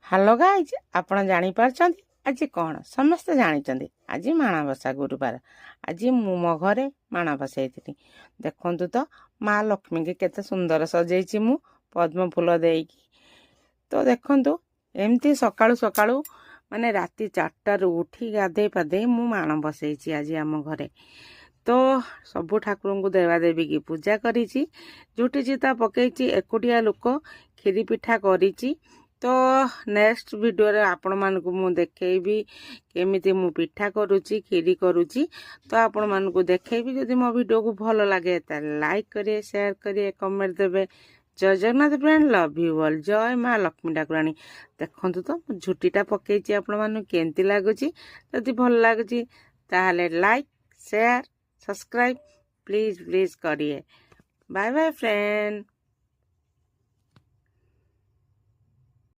Hello guys, ଆପଣ ଜାଣିପାରୁଛନ୍ତି ଆଜି କ'ଣ? ସମସ୍ତେ ଜାଣିଛନ୍ତି ଆଜି ମାଣବସା ଗୁରୁବାର। ଆଜି ମୁଁ ମୋ ଘରେ ମାଣ ବସାଇଥିଲି। ଦେଖନ୍ତୁ ତ ମା ଲକ୍ଷ୍ମୀକି କେତେ ସୁନ୍ଦର ସଜେଇଛି ମୁଁ ପଦ୍ମ ଫୁଲ ଦେଇକି। ତ ଦେଖନ୍ତୁ ଏମିତି ସକାଳୁ ସକାଳୁ ମାନେ ରାତି 4ଟାରୁ ଉଠି ଗାଧେଇ ପାଧେଇ ମୁଁ ମାଣ ବସେଇଛି ଆଜି ଆମ ଘରେ। ତ ସବୁ ଠାକୁରଙ୍କୁ ଦେବାଦେବୀକି ପୂଜା କରିଛି, ଝୁଟି ଚିତା ପକେଇଛି। ଏକୁଟିଆ ଲୋକ କ୍ଷୀରି ପିଠା କରିଛି। ତ ନେକ୍ସଟ ଭିଡ଼ିଓରେ ଆପଣମାନଙ୍କୁ ମୁଁ ଦେଖେଇବି କେମିତି ମୁଁ ପିଠା କରୁଛି, କ୍ଷୀରି କରୁଛି। ତ ଆପଣମାନଙ୍କୁ ଦେଖେଇବି। ଯଦି ମୋ ଭିଡ଼ିଓକୁ ଭଲ ଲାଗେ ତାହେଲେ ଲାଇକ୍ କରିବେ, ସେୟାର କରିବେ, କମେଣ୍ଟ ଦେବେ। ଜୟ Jagannath friend, love you all. ଜୟ ମା ଲକ୍ଷ୍ମୀ ଠାକୁରାଣୀ। ଦେଖନ୍ତୁ ତ ମୁଁ ଝୁଟିଟା ପକେଇଛି, ଆପଣମାନଙ୍କୁ କେମିତି ଲାଗୁଛି? ଯଦି ଭଲ ଲାଗୁଛି ତାହେଲେ ଲାଇକ୍, ସେୟାର, ସବସ୍କ୍ରାଇବ ପ୍ଲିଜ କरिए। Bye bye friend.